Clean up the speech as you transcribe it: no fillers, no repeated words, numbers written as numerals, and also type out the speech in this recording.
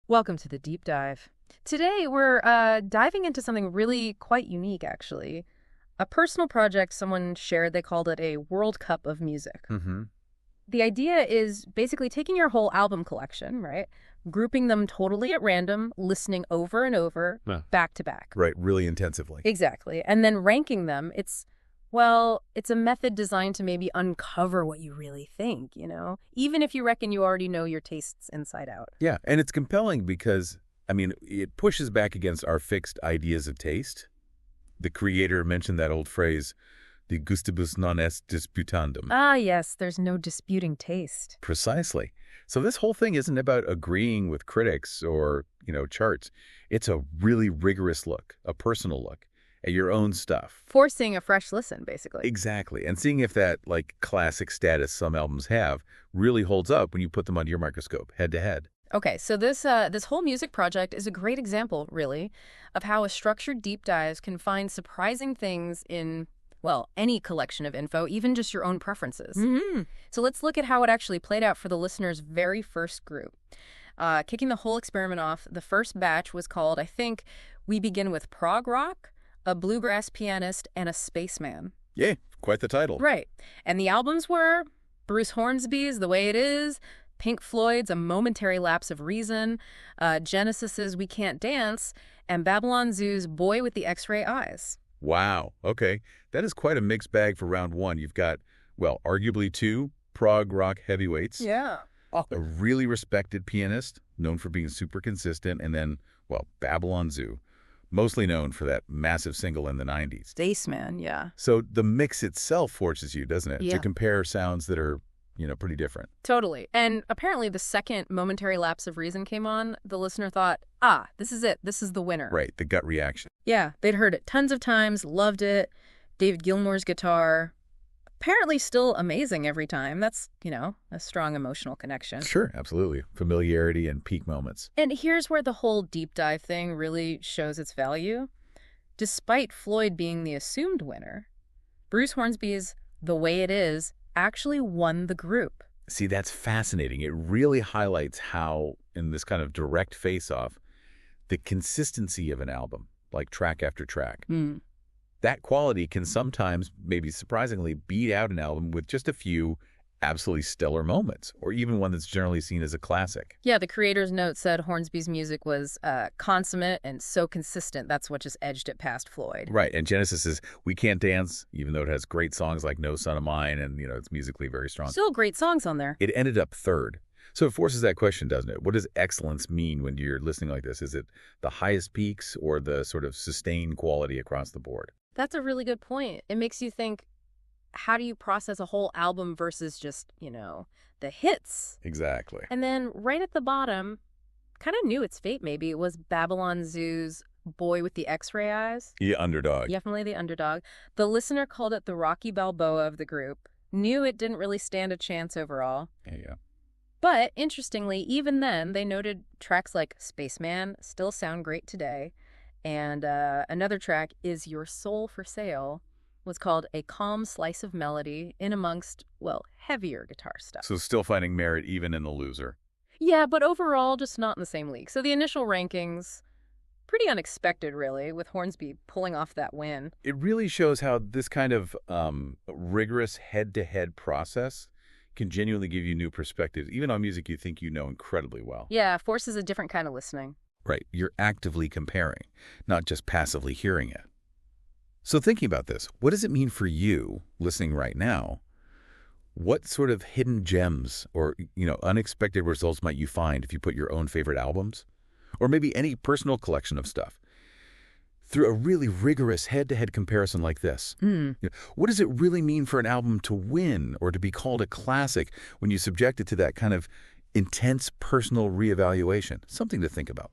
Welcome to the deep dive. Today we're diving into something really quite unique, actually. A personal project someone shared, they called it a World Cup of music. Mm-hmm. The idea is basically taking your whole album collection, right? Grouping them totally at random, listening over and over, Yeah. back to back. Right, really intensively. Exactly. And then ranking them. It's a method designed to maybe uncover what you really think, even if you reckon you already know your tastes inside out. Yeah, and it's compelling because, it pushes back against our fixed ideas of taste. The creator mentioned that old phrase, de gustibus non est disputandum. Ah, yes, there's no disputing taste. Precisely. So this whole thing isn't about agreeing with critics or, charts. It's a really rigorous look, a personal look at your own stuff. Forcing a fresh listen, basically. Exactly. And seeing if that, classic status some albums have really holds up when you put them under your microscope, head to head. Okay, so this whole music project is a great example, really, of how a structured deep dive can find surprising things in, any collection of info, even just your own preferences. Mm-hmm. So let's look at how it actually played out for the listener's very first group. Kicking the whole experiment off, the first batch was called, I think, We Begin with Prog Rock, a bluegrass pianist, and a spaceman. Yeah, quite the title. Right. And the albums were Bruce Hornsby's The Way It Is, Pink Floyd's A Momentary Lapse of Reason, Genesis's We Can't Dance, and Babylon Zoo's Boy with the X-Ray Eyes. Wow. Okay. That is quite a mixed bag for round one. You've got, arguably two prog rock heavyweights. Yeah. A really respected pianist, known for being super consistent, and then, Babylon Zoo, mostly known for that massive single in the 90s. Spaceman, yeah. So the mix itself forces you, doesn't it, Yeah. to compare sounds that are, pretty different. Totally. And apparently the second Momentary Lapse of Reason came on, the listener thought, this is it. This is the winner. Right, the gut reaction. Yeah, they'd heard it tons of times, loved it. David Gilmours' guitar, apparently still amazing every time. That's, a strong emotional connection. Sure, absolutely. Familiarity and peak moments. And here's where the whole deep dive thing really shows its value. Despite Floyd being the assumed winner, Bruce Hornsby's The Way It Is actually won the group. See, that's fascinating. It really highlights how, in this kind of direct face-off, the consistency of an album, like track after track, that quality can sometimes, maybe surprisingly, beat out an album with just a few absolutely stellar moments, or even one that's generally seen as a classic. Yeah, the creator's note said Hornsby's music was consummate and so consistent, that's what just edged it past Floyd. Right, and Genesis is We Can't Dance, even though it has great songs like No Son of Mine, and, it's musically very strong. Still great songs on there. It ended up third. So it forces that question, doesn't it? What does excellence mean when you're listening like this? Is it the highest peaks or the sort of sustained quality across the board? That's a really good point. It makes you think, how do you process a whole album versus just, the hits? Exactly. And then right at the bottom, kind of knew its fate maybe, was Babylon Zoo's Boy with the X-Ray Eyes. Yeah, underdog. Definitely the underdog. The listener called it the Rocky Balboa of the group. Knew it didn't really stand a chance overall. Yeah. But interestingly, even then, they noted tracks like Spaceman still sound great today. And another track, Is Your Soul for Sale, was called a calm slice of melody in amongst, heavier guitar stuff. So still finding merit even in the loser. Yeah, but overall, just not in the same league. So the initial rankings, pretty unexpected, really, with Hornsby pulling off that win. It really shows how this kind of rigorous head-to-head process can genuinely give you new perspectives, even on music you think you know incredibly well. Yeah, forces a different kind of listening. Right. You're actively comparing, not just passively hearing it. So thinking about this, what does it mean for you, listening right now? What sort of hidden gems or, unexpected results might you find if you put your own favorite albums? Or maybe any personal collection of stuff through a really rigorous head-to-head comparison like this? What does it really mean for an album to win or to be called a classic when you subject it to that kind of intense personal reevaluation? Something to think about.